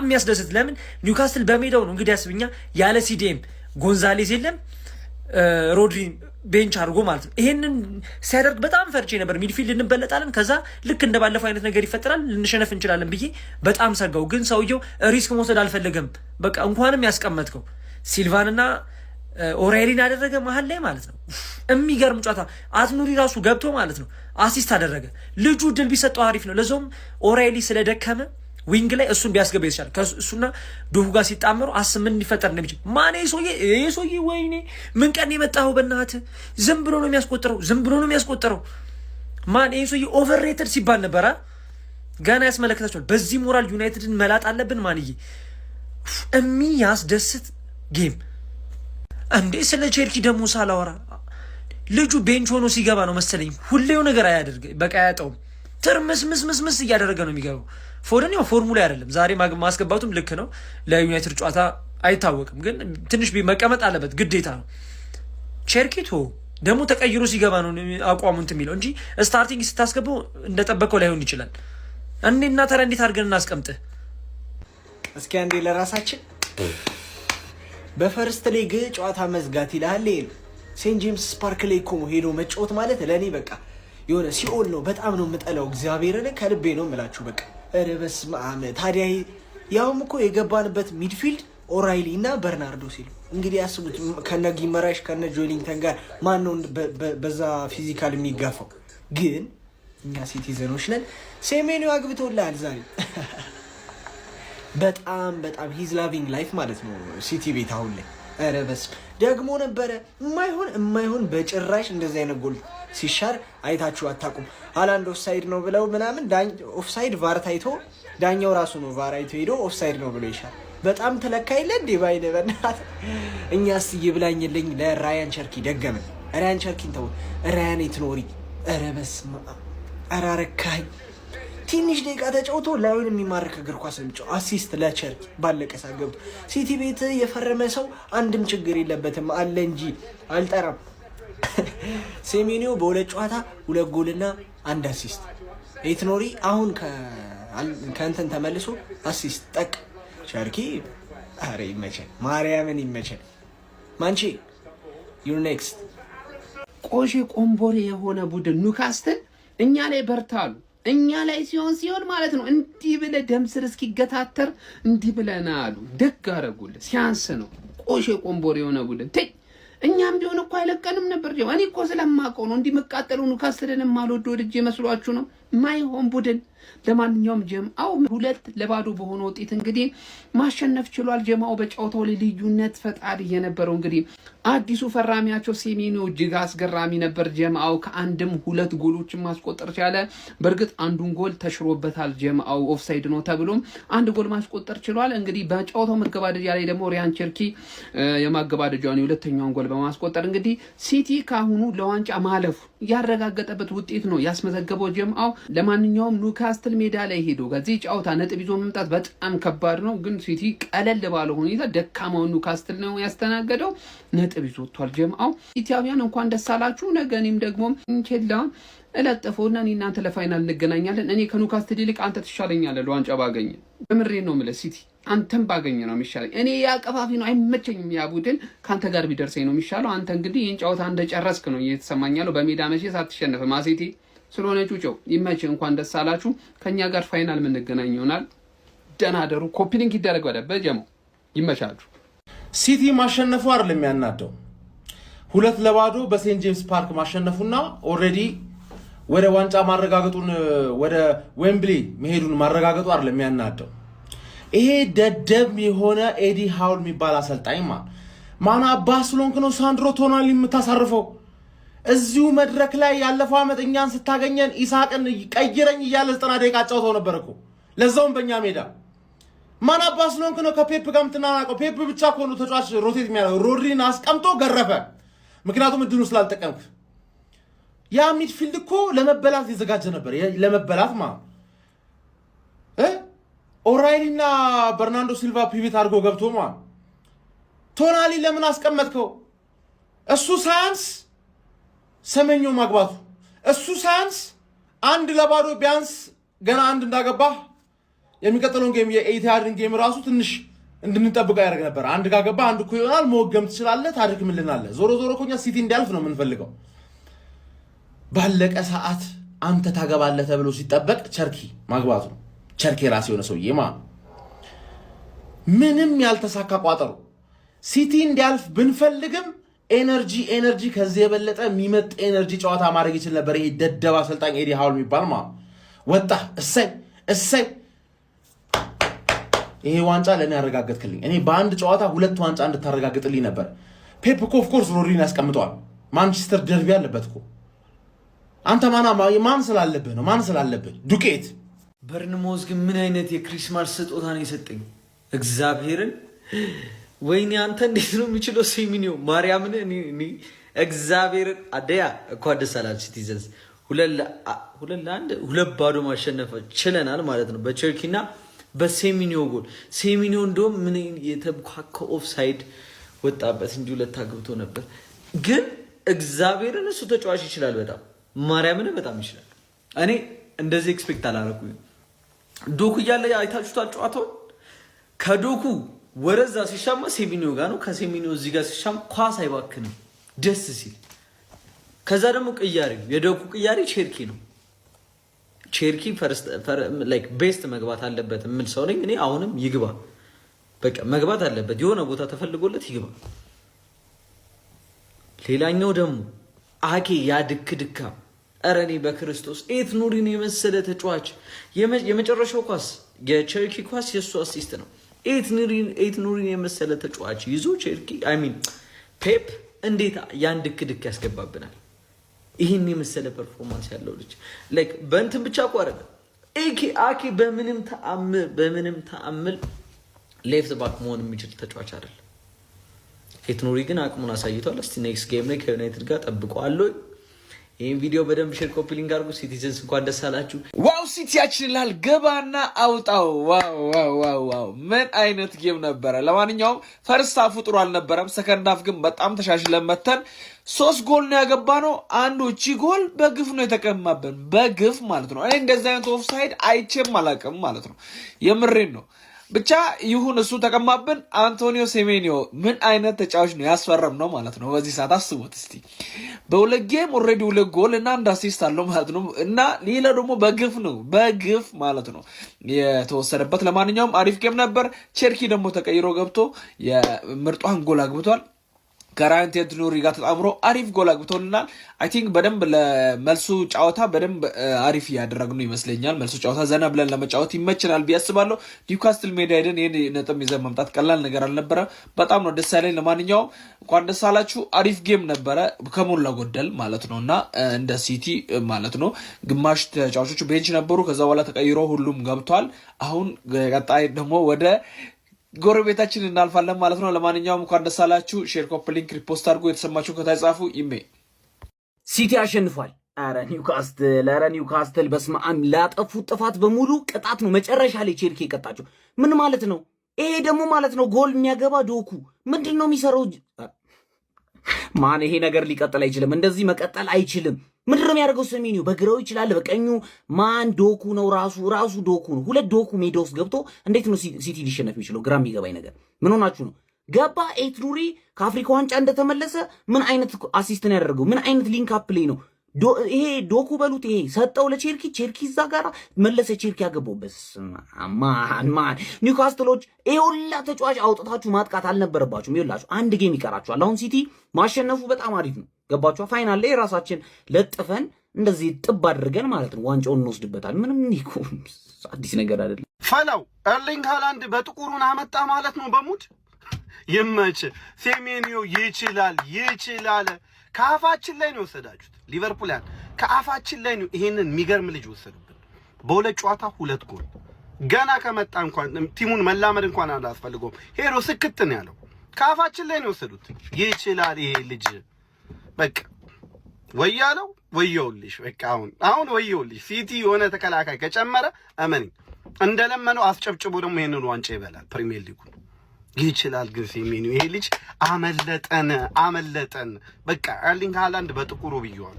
በጣም የሚያስደስት ለምን ኒውካስትል በሜዳው ነው እንግዲህ ያስብኛ ያለ ሲዲኤም ጎንዛሌዝ የለም ሮድሪ ቤንች አድርጎ ማለት ነው። ይሄንን ሲያደርግ በጣም ፈርቼ ነበር። ሚድፊልድ እንበለጣለን፣ ከዛ ልክ እንደባለፈው አይነት ነገር ይፈጠራል፣ ልንሸነፍ እንችላለን ብዬ በጣም ሰጋው። ግን ሰውየው ሪስክ መውሰድ አልፈለገም። በቃ እንኳንም ያስቀመጥከው ሲልቫንና ኦራይሊን አደረገ መሀል ላይ ማለት ነው። የሚገርም ጨዋታ አትኑሪ ራሱ ገብቶ ማለት ነው አሲስት አደረገ። ልጁ ድል ቢሰጠው አሪፍ ነው። ለዛውም ኦራይሊ ስለደከመ ዊንግ ላይ እሱን ቢያስገባ ይችላል። ከእሱና ዱሁ ጋር ሲጣመሩ ምን ሊፈጠር እንደሚችል ማን ሰውዬ ወይኔ ምን ቀን የመጣኸው በእናትህ ዝም ብሎ ነው የሚያስቆጥረው። ማን ሰውዬ ኦቨርሬትድ ሲባል ነበረ። ገና ያስመለከታቸዋል። በዚህ ሞራል ዩናይትድን መላጥ አለብን ማንዬ። የሚያስደስት ጌም እንዴ! ስለ ቼልሲ ደግሞ ሳላወራ ልጁ ቤንች ሆኖ ሲገባ ነው መሰለኝ ሁሌው ነገር አያደርግ በቃ አያጠውም። ትርምስምስምስ እያደረገ ነው የሚገባው። ፎደን ያው ፎርሙላ አይደለም ዛሬ ማስገባቱም ልክ ነው። ለዩናይትድ ጨዋታ አይታወቅም፣ ግን ትንሽ መቀመጥ አለበት ግዴታ ነው። ቸርኪቶ ደግሞ ተቀይሮ ሲገባ ነው አቋሙ እንትን የሚለው እንጂ ስታርቲንግ ስታስገባው እንደጠበቀው ላይሆን ይችላል። እና ታዲያ እንዴት አድርገን እናስቀምጥህ? እስኪ አንዴ ለራሳችን በፈርስት ሊግ ጨዋታ መዝጋት ይላል። ሴንት ጄምስ ፓርክ ላይ እኮ ሄዶ መጫወት ማለት ለእኔ በቃ የሆነ ሲኦል ነው። በጣም ነው የምጠላው። እግዚአብሔርን ከልቤ ነው የምላችሁ። በቃ ኧረ በስመ አብ። ታዲያ ያውም እኮ የገባንበት ሚድፊልድ ኦራይሊ እና በርናርዶ ሲሉ እንግዲህ ያስቡት። ከነ ጊመራሽ ከነ ጆሊንግተን ጋር ማን ነው በዛ ፊዚካል የሚጋፋው? ግን እኛ ሲቲዘኖች ነን። ሴሜኒዮ አግብቶልሃል ዛሬ። በጣም ሂዝ ላቪንግ ላይፍ ማለት ነው ሲቲ ቤት አሁን ላይ። ኧረ በስመ ደግሞ ነበረ የማይሆን በጭራሽ እንደዚህ አይነት ጎል ሲሻር አይታችሁ አታውቁም። ሃላንድ ኦፍሳይድ ነው ብለው ምናምን ኦፍሳይድ ቫር ታይቶ ዳኛው ራሱ ነው ቫር አይቶ ሄዶ ኦፍሳይድ ነው ብሎ ይሻል። በጣም ተለካይለ እንዴ ባይነ በእናት። እኛስ ይብላኝልኝ ለራያን ቸርኪ ደገመን። ራያን ቸርኪን ተው፣ ራያን የትኖሪ። ኧረ በስመ አብ። ኧረ አረካኝ። ትንሽ ደቂቃ ተጫውቶ ላዩን የሚማርክ እግር ኳስ ነው። አሲስት ለቸርኪ ባለቀ ሰዓት ገብቶ ሲቲ ቤት የፈረመ ሰው አንድም ችግር የለበትም አለ እንጂ አልጠራም። ሴሜኒዮ በሁለት ጨዋታ 2 ጎልና 1 አሲስት። ኤትኖሪ አሁን ከእንትን ተመልሶ አሲስት ጠቅ። ቸርኪ አረ ይመቸል፣ ማርያምን ይመቸል። ማንቺ ዩር ኔክስት። ቆሼ ቆምቦሬ የሆነ ቡድን ኒውካስትል እኛ ላይ በርታሉ። እኛ ላይ ሲሆን ማለት ነው እንዲህ ብለህ ደም ስር እስኪገታተር እንዲህ ብለና አሉ። ደግ አደረጉልህ። ሲያንስ ነው ቆሼ ቆምቦሬ የሆነ ቡድን እኛም ቢሆን እኮ አይለቀንም ነበር። እኔ እኮ ስለማውቀው ነው እንዲህ መቃጠሉ ኒውካስትልን ማልወደው ወድጄ መስሏችሁ ነው? ማይሆን ቡድን። ለማንኛውም ጀምአው 2-0 በሆነ ውጤት እንግዲህ ማሸነፍ ችሏል። ጀምአው በጨዋታው ላይ ልዩነት ፈጣሪ የነበረው እንግዲህ አዲሱ ፈራሚያቸው ሴሜኒዮ እጅግ አስገራሚ ነበር። ጀምአው ከአንድም 2 ጎሎችን ማስቆጠር ቻለ። በእርግጥ አንዱን ጎል ተሽሮበታል። ጀምአው ኦፍሳይድ ነው ተብሎ 1 ጎል ማስቆጠር ችሏል። እንግዲህ በጨዋታው መገባደጃ ላይ ደግሞ ራያን ቸርኪ የማገባደጃውን የሁለተኛውን ጎል በማስቆጠር እንግዲህ ሲቲ ካሁኑ ለዋንጫ ማለፉ ያረጋገጠበት ውጤት ነው ያስመዘገበው ጀምአው። ለማንኛውም ኒውካስትል ሜዳ ላይ ሄዶ ከዚህ ጨዋታ ነጥብ ይዞ መምጣት በጣም ከባድ ነው። ግን ሲቲ ቀለል ባለ ሁኔታ ደካማውን ኒውካስትል ነው ያስተናገደው። ነጥብ ይዞ ወጥቷል ጀምአው። ኢትዮጵያውያን እንኳን ደስ አላችሁ። ነገ እኔም ደግሞ እንችላለን እለጥፈውና እኔ እናንተ ለፋይናል እንገናኛለን። እኔ ከኒውካስትል ይልቅ አንተ ትሻለኛለህ ለዋንጫ ባገኘ። በምሬን ነው የምልህ ሲቲ አንተም ባገኘ ነው የሚሻለኝ። እኔ ያቀፋፊ ነው አይመቸኝም። ያ ቡድን ካንተ ጋር ቢደርሰኝ ነው የሚሻለው። አንተ እንግዲህ ይህን ጨዋታ እንደጨረስክ ነው እየተሰማኛለሁ። በሜዳ መቼስ አትሸነፍም ማሲቲ ስለሆነ ጩጨው ይመች። እንኳን ደስ አላችሁ። ከኛ ጋር ፋይናል የምንገናኝ ይሆናል። ደህና ደሩ። ኮፒ ሊንክ ይደረግ በጀሞ ይመቻችሁ። ሲቲ ማሸነፉ አይደለም ያናደው 2-0 በሴንት ጄምስ ፓርክ ማሸነፉና ኦልሬዲ ወደ ዋንጫ ማረጋገጡን ወደ ዌምብሊ መሄዱን ማረጋገጡ አይደለም ያናደው። ይሄ ደደብ የሆነ ኤዲ ሃውል የሚባል አሰልጣኝ ማን አባስሎንክ ነው ሳንድሮ ቶናሊ የምታሳርፈው? እዚሁ መድረክ ላይ ያለፈው ዓመት እኛን ስታገኘን ኢሳቅን ቀይረኝ እያለ 90 ደቂቃ አጫውተው ነበር እኮ ለዛውም በእኛ ሜዳ። ማን አባስሎንክ ነው ከፔፕ ጋር የምትናናቀው? ፔፕ ብቻ እኮ ነው ተጫዋች ሮቴት የሚያደርገው። ሮድሪን አስቀምጦ ገረፈ። ምክንያቱም እድሉ ስላልጠቀምክ። ያ ሚድፊልድ እኮ ለመበላት የተዘጋጀ ነበር። ለመበላት ኦራይሊና በርናንዶ ሲልቫ ፒቪት አድርጎ ገብቶ ቶናሊ ለምን አስቀመጥከው? እሱ ሳያንስ ሰመኞ ማግባቱ፣ እሱ ሳያንስ 1-0 ቢያንስ ገና 1 እንዳገባህ የሚቀጥለውን ጌም የኢቲሃድን ጌም ራሱ ትንሽ እንድንጠብቀው ያደርግ ነበር። አንድ ጋር ገባ አንድ እኮ ይሆናል መወገም ትችላለህ፣ ታድክምልናለህ። ዞሮ ዞሮ እኮ እኛ ሲቲ እንዲያልፍ ነው የምንፈልገው። ባለቀ ሰዓት አንተ ታገባለህ ተብሎ ሲጠበቅ ቸርኪ ማግባቱ ነው። ቸርኪ ራስ የሆነ ሰውዬ ምንም ያልተሳካ ቋጠሮ ሲቲ እንዲያልፍ ብንፈልግም ኤነርጂ ከዚህ የበለጠ የሚመጥ ኤነርጂ ጨዋታ ማድረግ ይችል ነበር። ይሄ ደደብ አሰልጣኝ ኤዲ ሃውል የሚባል ወጣ። እሰይ ይሄ ዋንጫ ለእኔ ያረጋገጥክልኝ። እኔ በአንድ ጨዋታ 2 ዋንጫ እንድታረጋግጥልኝ ነበር። ፔፕ እኮ ኦፍኮርስ ሮድሪን ያስቀምጠዋል። ማንቸስተር ደርቢ ያለበት እኮ አንተ ማን ስላለብህ ነው? ማን ስላለብህ ዱቄት። በርንሞዝ ግን ምን አይነት የክሪስማስ ስጦታ ነው የሰጠኝ? እግዚአብሔርን ወይኔ አንተ እንዴት ነው የሚችለው? ሴሚኒዮ ማርያምን እኔ እግዚአብሔርን አደያ እንኳን ደስ አላችሁ ሲቲዘንስ። 2-1 ማሸነፍ ችለናል ማለት ነው በቸርኪና በሴሚኒዮ ጎል። ሴሚኒዮ እንደውም ምን የተብኳካ ኦፍሳይድ ወጣበት እንጂ 2 አግብቶ ነበር። ግን እግዚአብሔርን እሱ ተጫዋች ይችላል በጣም ማርያምን በጣም ይችላል። እኔ እንደዚህ ኤክስፔክት አላደረኩኝ። ዶኩ እያለ አይታችሁታል ጨዋታውን። ከዶኩ ወረዛ ሲሻማ ሴሚኒዮ ጋር ነው፣ ከሴሚኒዮ እዚህ ጋር ሲሻማ ኳስ አይባክንም ደስ ሲል። ከዛ ደግሞ ቅያሪው የዶኩ ቅያሪ ቼርኪ ነው። ቼርኪ ላይክ ቤስት መግባት አለበት የምል ሰው ነኝ እኔ። አሁንም ይግባ በቃ መግባት አለበት፣ የሆነ ቦታ ተፈልጎለት ይግባ። ሌላኛው ደግሞ አኬ ያ ድካ ኧረ እኔ በክርስቶስ ኤት ኑሪን የመሰለ ተጫዋች የመጨረሻው ኳስ የቸርኪ ኳስ የእሱ አሲስት ነው። ኤት ኑሪን የመሰለ ተጫዋች ይዞ ቸርኪ ፔፕ እንዴት ያን ድክ ያስገባብናል? ይህን የመሰለ ፐርፎርማንስ ያለው ልጅ ላይክ በእንትን ብቻ እኮ አይደለም አኬ በምንም ተአምል ሌፍት ባክ መሆን የሚችል ተጫዋች አይደለም። ኤት ኑሪ ግን አቅሙን አሳይቷል። እስቲ ኔክስት ጌም ላይ ከዩናይትድ ጋር ጠብቀዋለሁ። ይህን ቪዲዮ በደንብ ሼር ኮፒ ሊንክ አድርጉ። ሲቲዘንስ እንኳን ደስ አላችሁ። ዋው ሲቲያችን ይላል ገባና አውጣው። ዋው ምን አይነት ጌም ነበረ። ለማንኛውም ፈርስት ሃፉ ጥሩ አልነበረም። ሰከንድ ሃፍ ግን በጣም ተሻሽለን መተን 3 ጎል ነው ያገባነው። አንዱ እቺ ጎል በግፍ ነው የተቀማበን፣ በግፍ ማለት ነው። እኔ እንደዚህ አይነት ኦፍሳይድ አይቼም አላውቅም ማለት ነው። የምሬን ነው። ብቻ ይሁን እሱ ተቀማብን። አንቶኒዮ ሴሜኒዮ ምን አይነት ተጫዋች ነው ያስፈረም ነው ማለት ነው። በዚህ ሰዓት አስቡት እስቲ በሁለት ጌም ኦልሬዲ 2 ጎል እና 1 አሲስት አለው ማለት ነው። እና ሌላ ደግሞ በግፍ ማለት ነው የተወሰደበት። ለማንኛውም አሪፍ ጌም ነበር። ቸርኪ ደግሞ ተቀይሮ ገብቶ የምርጧን ጎል አግብቷል። ከራያን ኤት ኑሪ ጋር ተጣምሮ አሪፍ ጎል አግብቶልናል። አይ ቲንክ በደንብ ለመልሱ ጨዋታ በደንብ አሪፍ ያደረግነው ይመስለኛል። መልሱ ጨዋታ ዘና ብለን ለመጫወት ይመችናል ብዬ አስባለሁ። ኒውካስትል ሜዳ ሄደን ይሄን ነጥብ ይዘን መምጣት ቀላል ነገር አልነበረ። በጣም ነው ደስ ያለኝ። ለማንኛውም እንኳን ደስ አላችሁ። አሪፍ ጌም ነበረ ከሞላ ጎደል ማለት ነውና እንደ ሲቲ ማለት ነው። ግማሽ ተጫዋቾቹ ቤንች ነበሩ። ከዛ በኋላ ተቀይሮ ሁሉም ገብቷል። አሁን ቀጣይ ደግሞ ወደ ጎረቤታችን እናልፋለን ማለት ነው። ለማንኛውም እንኳን ደስ አላችሁ። ሼር ኮፒ ሊንክ ሪፖስት አድርጉ። የተሰማችሁ ከታይ ጻፉ። ሲቲ አሸንፏል። ኧረ ኒውካስትል በስመ አብ ላጠፉት ጥፋት በሙሉ ቅጣት ነው መጨረሻ ላይ ቼልሲ የቀጣቸው። ምን ማለት ነው ይሄ ደግሞ ማለት ነው? ጎል የሚያገባ ዶኩ ምንድን ነው የሚሰራው? ማን ይሄ ነገር ሊቀጥል አይችልም። እንደዚህ መቀጠል አይችልም። ምንድን ነው የሚያደርገው? ሴሜኒዮ በግራው ይችላል፣ በቀኙ ማን ዶኩ ነው ራሱ ዶኩ ነው። 2 ዶኩ ሜዳ ውስጥ ገብቶ እንዴት ነው ሲቲ ሊሸነፍ የሚችለው? ግራ የሚገባኝ ነገር ምን ሆናችሁ ነው? ገባ ኤት ኑሪ ከአፍሪካ ዋንጫ እንደተመለሰ ምን አይነት አሲስት ነው ያደረገው? ምን አይነት ሊንክ አፕ ላይ ነው ይሄ? ዶኩ በሉት ይሄ ሰጠው ለቼልሲ፣ ቼልሲ እዛ ጋር መለሰ፣ ቼልሲ ያገባው። ማን ኒውካስትሎች ይሄ ሁላ ተጫዋች አውጥታችሁ ማጥቃት አልነበረባችሁም። ይኸውላችሁ አንድ ጌም ይቀራችኋል። አሁን ሲቲ ማሸነፉ በጣም አሪፍ ነው። ገባችሁ? ፋይናል ላይ ራሳችን ለጥፈን እንደዚህ ጥብ አድርገን ማለት ነው ዋንጫውን እንወስድበታል። ምንም እኮ አዲስ ነገር አይደለም። ፈላው ኤርሊንግ ሃላንድ በጥቁሩን አመጣ ማለት ነው። በሙድ ይመች። ሴሜኒዮ ይችላል። ከአፋችን ላይ ነው የወሰዳችሁት። ሊቨርፑልያን ከአፋችን ላይ ነው ይሄንን የሚገርም ልጅ ወሰዱብን። በሁለት ጨዋታ 2 ጎል። ገና ከመጣ እንኳን ቲሙን መላመድ እንኳን አላስፈልገውም። ሄዶ ስክት ነው ያለው። ከአፋችን ላይ ነው የወሰዱት። ይችላል ይሄ ልጅ በቃ ወያለው ወየውልሽ። በቃ አሁን ወየውልሽ። ሲቲ የሆነ ተከላካይ ከጨመረ እመኒ እንደለመነው አስጨብጭቦ ደግሞ ይሄንን ዋንጫ ይበላል። ፕሪሚየር ሊጉ ይችላል። ግን ሴሜኒዮ ይሄ ልጅ አመለጠን። በቃ ኤርሊንግ ሃላንድ በጥቁሩ ብየዋል።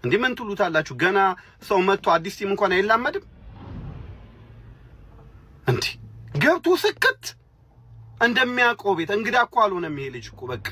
እንዴ ምን ትሉታላችሁ? ገና ሰው መጥቶ አዲስ ቲም እንኳን አይላመድም። እንዴ ገብቶ ስክት እንደሚያውቀው ቤት እንግዳ እኮ አልሆነም ይሄ ልጅ እኮ በቃ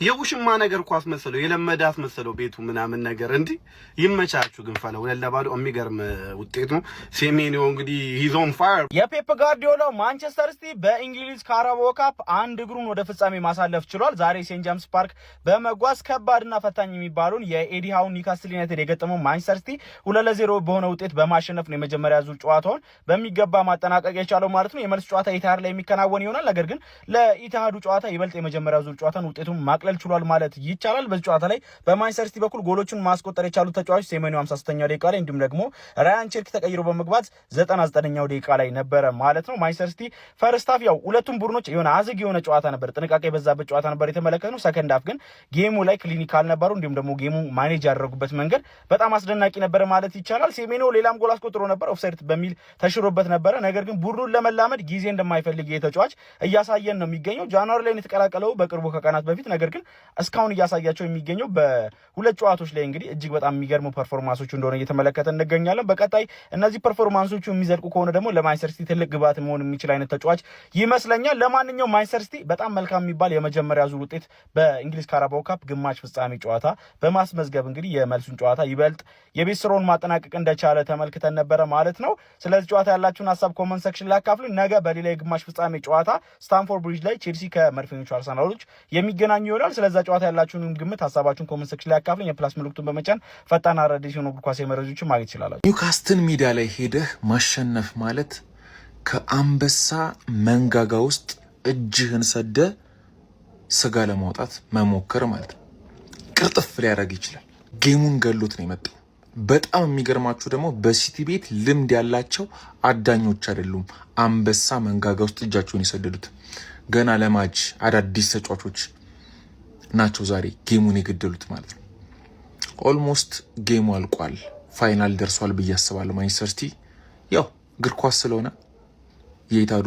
የውሽማ ነገር እኮ አስመሰለው የለመደ አስመሰለው ቤቱ ምናምን ነገር እንዴ ይመቻችሁ ግን ፈለ ወለ ለባዶ የሚገርም ውጤት ነው ሴሜኒዮ እንግዲህ ሂዝ ኦን ፋየር የፔፕ ጋርዲዮላ ማንቸስተር ሲቲ በእንግሊዝ ካራባኦ ካፕ አንድ እግሩን ወደ ፍጻሜ ማሳለፍ ችሏል ዛሬ ሴንት ጄምስ ፓርክ በመጓዝ ከባድና ፈታኝ የሚባሉን የኤዲ ሃው ኒውካስል ዩናይትድ የገጠመው ማንቸስተር ሲቲ 2-0 በሆነ ውጤት በማሸነፍ ነው የመጀመሪያ ዙር ጨዋታውን በሚገባ ማጠናቀቅ የቻለው ማለት ነው የመልስ ጨዋታ ኢታሃድ ላይ የሚከናወን ይሆናል ነገር ግን ለኢታሃዱ ጨዋታ ይበልጥ የመጀመሪያ ዙር ጨዋታን ውጤቱን ማቅለል ችሏል ማለት ይቻላል በዚህ ጨዋታ ላይ በማንቸስተር ሲቲ በኩል ጎሎቹን ማስቆጠር የቻሉ ተጫዋቾች ሴሜኒዮ 53ኛው ደቂቃ ላይ እንዲሁም ደግሞ ራያን ቸርኪ ተቀይሮ በመግባት 99ኛው ደቂቃ ላይ ነበረ ማለት ነው ማንቸስተር ሲቲ ፈርስት ሃፍ ያው ሁለቱም ቡድኖች የሆነ አዝግ የሆነ ጨዋታ ነበር ጥንቃቄ የበዛበት ጨዋታ ነበር የተመለከተው ሰከንድ ሃፍ ግን ጌሙ ላይ ክሊኒካል ነበሩ እንዲሁም ደግሞ ጌሙ ማኔጅ ያደረጉበት መንገድ በጣም አስደናቂ ነበር ማለት ይቻላል ሴሜኒዮ ሌላም ጎል አስቆጥሮ ነበር ኦፍሳይድ በሚል ተሽሮበት ነበር ነገር ግን ቡድኑን ለመላመድ ጊዜ እንደማይፈልግ የተጫዋች እያሳየን ነው የሚገኘው ጃንዋሪ ላይ የተቀላቀለው በቅርቡ ከቀናት በፊት ነገር ግን እስካሁን እያሳያቸው የሚገኘው በሁለት ጨዋታዎች ላይ እንግዲህ እጅግ በጣም የሚገርሙ ፐርፎርማንሶች እንደሆነ እየተመለከተ እንገኛለን በቀጣይ እነዚህ ፐርፎርማንሶቹ የሚዘልቁ ከሆነ ደግሞ ለማንቸስተር ሲቲ ትልቅ ግባት መሆን የሚችል አይነት ተጫዋች ይመስለኛል ለማንኛውም ማንቸስተር ሲቲ በጣም መልካም የሚባል የመጀመሪያ ዙር ውጤት በእንግሊዝ ካራባኦ ካፕ ግማሽ ፍጻሜ ጨዋታ በማስመዝገብ እንግዲህ የመልሱን ጨዋታ ይበልጥ የቤት ስራውን ማጠናቀቅ እንደቻለ ተመልክተን ነበረ ማለት ነው ስለዚህ ጨዋታ ያላችሁን ሐሳብ ኮሜንት ሴክሽን ላይ አካፍሉ ነገ በሌላ የግማሽ ፍጻሜ ጨዋታ ስታንፎርድ ብሪጅ ላይ ቼልሲ ከመድፈኞቹ አርሰናሎች የሚገናኙ ይሆናል ስለዚህ ጨዋታ ያላችሁን ግምት ሐሳባችሁን ኮሜንት ሴክሽን ላይ አካፍሉኝ የፕላስ ምልክቱን በመጫን ፈጣን አዳዲስ የሆኑ እግር ኳስ መረጃዎችን ማግኘት ይችላል ኒውካስትል ሜዳ ላይ ሄደህ ማሸነፍ ማለት ከአንበሳ መንጋጋ ውስጥ እጅህን ሰደ ስጋ ለማውጣት መሞከር ማለት ነው ቅርጥፍ ሊያደርግ ይችላል ጌሙን ገሎት ነው የመጣው በጣም የሚገርማችሁ ደግሞ በሲቲ ቤት ልምድ ያላቸው አዳኞች አይደሉም አንበሳ መንጋጋ ውስጥ እጃቸውን የሰደዱት ገና ለማጅ አዳዲስ ተጫዋቾች ናቸው ዛሬ ጌሙን የገደሉት ማለት ነው ኦልሞስት ጌሙ አልቋል ፋይናል ደርሷል ብዬ አስባለሁ ማንቸስተር ሲቲ ያው እግር ኳስ ስለሆነ የኢታዱ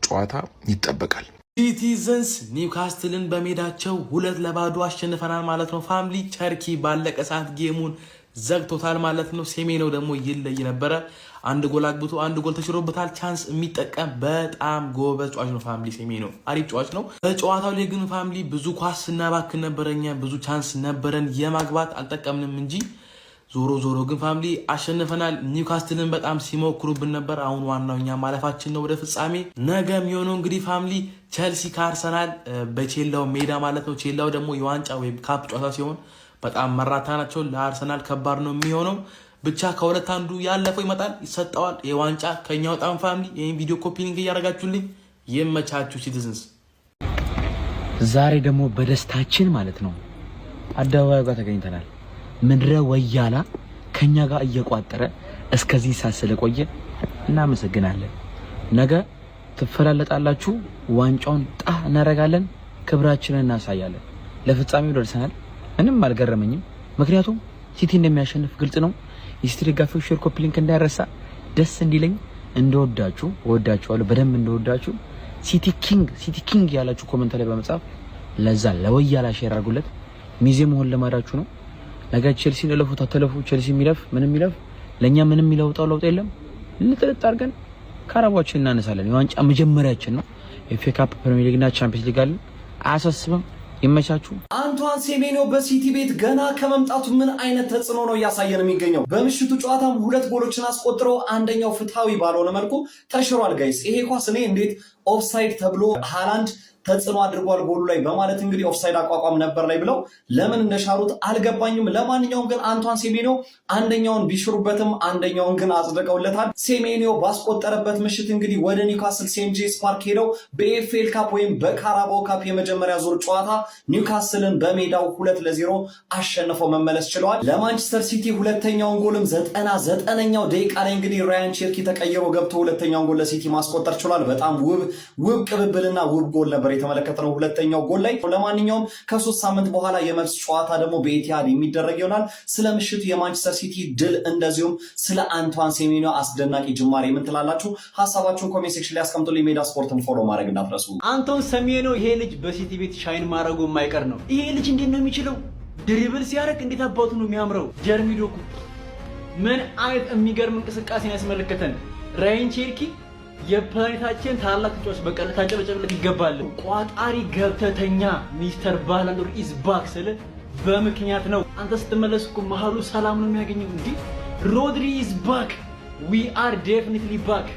ጨዋታ ይጠበቃል ሲቲዘንስ ኒውካስትልን በሜዳቸው 2-0 አሸንፈናል ማለት ነው ፋሚሊ ቸርኪ ባለቀ ሰዓት ጌሙን ዘግቶታል ማለት ነው ሴሜኒዮ ደግሞ ይለይ ነበረ አንድ ጎል አግብቶ አንድ ጎል ተሽሮበታል ቻንስ የሚጠቀም በጣም ጎበዝ ጨዋች ነው ፋሚሊ ሴሜኒዮ አሪፍ ጨዋች ነው በጨዋታው ላይ ግን ፋሚሊ ብዙ ኳስ ስናባክን ነበረኛ ብዙ ቻንስ ነበረን የማግባት አልጠቀምንም እንጂ ዞሮ ግን ፋሚሊ አሸንፈናል ኒውካስትልን በጣም ሲሞክሩብን ነበር አሁን ዋናውኛ ማለፋችን ነው ወደ ፍጻሜ ነገ የሚሆነው እንግዲህ ፋሚሊ ቼልሲ ከአርሰናል በቼላው ሜዳ ማለት ነው ቼላው ደግሞ የዋንጫ ወይ ካፕ ጨዋታ ሲሆን በጣም መራታ ናቸው ለአርሰናል ከባድ ነው የሚሆነው ብቻ ከሁለት አንዱ ያለፈው ይመጣል ይሰጣዋል የዋንጫ ከኛው ጣም ፋሚሊ ይሄን ቪዲዮ ኮፒ ሊንክ እያደረጋችሁልኝ የመቻችሁ ሲቲዝንስ ዛሬ ደግሞ በደስታችን ማለት ነው አደባባይ ጋር ተገኝተናል ምድረ ወያላ ከኛ ጋር እየቋጠረ እስከዚህ ሳስለ ቆየ እናመሰግናለን ነገ ትፈላለጣላችሁ ዋንጫውን ጣ እናረጋለን ክብራችንን እናሳያለን ለፍጻሜው ደርሰናል ምንም አልገረመኝም ምክንያቱም ሲቲ እንደሚያሸንፍ ግልጽ ነው የሲቲ ደጋፊዎች ሼር ኮፒ ሊንክ እንዳይረሳ ደስ እንዲለኝ እንደወዳችሁ ወዳችኋለሁ በደንብ እንደወዳችሁ ሲቲ ኪንግ ያላችሁ ኮሜንት ላይ በመጻፍ ለዛ ለወያላ ሼር አድርጉለት ሚዜ መሆን ለማዳችሁ ነው ነገ ቼልሲ ለለፉት ተለፉ ቼልሲ የሚለፍ ምንም የሚለፍ ለኛ ምንም የሚለውጣው ለውጥ የለም ልጥልጥ አድርገን ካራባዎችን እናነሳለን የዋንጫ መጀመሪያችን ነው ኤፍኤ ካፕ ፕሪሚየር ሊግ እና ቻምፒየንስ ሊግ አለ አያሳስብም ይመቻችሁ አንቷን ሴሜኒዮ በሲቲ ቤት ገና ከመምጣቱ ምን አይነት ተጽዕኖ ነው እያሳየን የሚገኘው በምሽቱ ጨዋታም 2 ጎሎችን አስቆጥሮ አንደኛው ፍትሃዊ ባልሆነ መልኩ ተሽሯል ጋይስ ይሄ ኳስ እኔ እንዴት ኦፍሳይድ ተብሎ ሃላንድ ተጽዕኖ አድርጓል ጎሉ ላይ በማለት እንግዲህ ኦፍሳይድ አቋቋም ነበር ላይ ብለው ለምን እንደሻሩት አልገባኝም ለማንኛውም ግን አንቷን ሴሜኒዮ አንደኛውን ቢሽሩበትም አንደኛውን ግን አጽድቀውለታል ሴሜኒዮ ባስቆጠረበት ምሽት እንግዲህ ወደ ኒውካስል ሴንት ጄምስ ፓርክ ሄደው በኤፍኤል ካፕ ወይም በካራባኦ ካፕ የመጀመሪያ ዙር ጨዋታ ኒውካስልን በሜዳው 2-0 አሸንፈው መመለስ ችለዋል ለማንቸስተር ሲቲ ሁለተኛውን ጎልም 99ኛው ደቂቃ ላይ እንግዲህ ራያን ቸርኪ ተቀይሮ ገብቶ ሁለተኛውን ጎል ለሲቲ ማስቆጠር ችሏል በጣም ውብ ቅብብልና ውብ ጎል ነበር የተመለከተነው ሁለተኛው ጎል ላይ ለማንኛውም ከ3 ሳምንት በኋላ የመልስ ጨዋታ ደግሞ በኢቲሃድ የሚደረግ ይሆናል ስለ ምሽቱ የማንቸስተር ሲቲ ድል እንደዚሁም ስለ አንቷን ሴሜኒዮ አስደናቂ ጅማሬ ምን ትላላችሁ ሐሳባችሁን ኮሜንት ሴክሽን ላይ አስቀምጡልኝ ሜዳ ስፖርትን ፎሎ ማድረግ እንዳትረሱ አንቶን ሴሜኒዮ ይሄ ልጅ በሲቲ ቤት ሻይን ማድረጉ የማይቀር ነው ይሄ ልጅ እንዴት ነው የሚችለው ድሪብል ሲያደርግ እንዴት አባቱ ነው የሚያምረው ጀርሚ ዶኩ ምን አይነት የሚገርም እንቅስቃሴ ያስመለከተን። ራያን ቼርኪ የፕላኔታችን ታላቅ ተጫዋች በቃ ልታጨበጨብለት ይገባል። ቋጣሪ ገብተተኛ ሚስተር ባላንዶር ኢዝ ባክ ስለ በምክንያት ነው። አንተ ስትመለስ እኮ መሀሉ ሰላም ነው የሚያገኘው። እንዲህ ሮድሪ ኢዝ ባክ ዊ አር ዴፊኒትሊ ባክ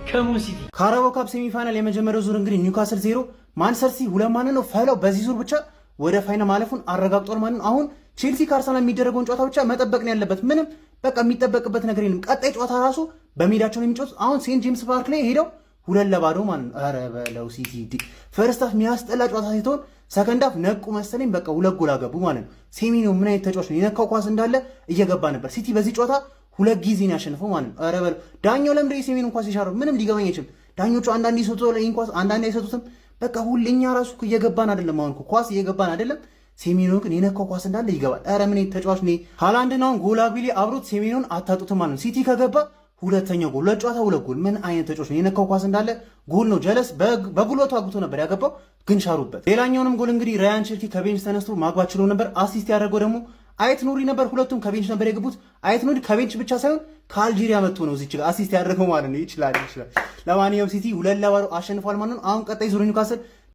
ከሙን ሲቲ። ካራባኦ ካፕ ሴሚፋይናል የመጀመሪያው ዙር እንግዲህ ኒውካስል 0 ማንቸስተር ሲቲ 2 ማን ነው ፈላው። በዚህ ዙር ብቻ ወደ ፋይናል ማለፉን አረጋግጧል ማለት ነው። አሁን ቼልሲ ከአርሰናል የሚደረገውን ጨዋታ ብቻ መጠበቅ ነው ያለበት። ምንም በቃ የሚጠበቅበት ነገር የለም። ቀጣይ ጨዋታ ራሱ በሜዳቸው ነው የሚጫወቱት። አሁን ሴንት ጄምስ ፓርክ ላይ ሄደው 2-2 ማለት ነው። ኧረ በለው ሲቲ ፈርስት ሃፍ የሚያስጠላ ጨዋታ ሲሆን ሰከንድ ሃፍ ነቁ መሰለኝ። በቃ 2 ጎል አገቡ ማለት ነው። ሴሜንዮ ምን አይነት ተጫዋች ነው! የነካው ኳስ እንዳለ እየገባ ነበር። ሲቲ በዚህ ጨዋታ 2 ጊዜ ነው ያሸንፈው ማለት ነው። ኧረ በለው ዳኛው ለምንድን ነው የሴሜንዮን ኳስ የሻረው? ምንም ሊገባኝ አይችልም። ዳኞቹ አንዳንዴ ይሰጡታል ይሄን ኳስ፣ አንዳንዴ አይሰጡትም። በቃ ሁሌኛ ራሱ እየገባን አይደለም። አሁን ኳስ እየገባን አይደለም። ሴሜንዮ ግን የነካው ኳስ እንዳለ ይገባል። ኧረ ምን ተጫዋች ነው! ሃላንድን አሁን ጎል አግቢሊ አብሮት ሴሜንዮን አታጡትም ማለት ነው። ሲቲ ከገባ ሁለተኛው ጎል ለጨዋታ 2 ጎል። ምን አይነት ተጫዋች ነው! የነካው ኳስ እንዳለ ጎል ነው። ጀለስ በጉልበቱ አግብቶ ነበር ያገባው፣ ግን ሻሩበት። ሌላኛውንም ጎል እንግዲህ ራያን ቼርኪ ከቤንች ተነስቶ ማግባት ችሎ ነበር። አሲስት ያደረገው ደግሞ አይት ኑሪ ነበር። ሁለቱም ከቤንች ነበር የገቡት። አይት ኑሪ ከቤንች ብቻ ሳይሆን ከአልጄሪያ መጥቶ ነው እዚህ አሲስት ያደረገው ማለት ነው። ይችላል። ለማንኛውም ሲቲ 2-2 አሸንፏል ማለት ነው። አሁን ቀጣይ ዙር ኒውካስል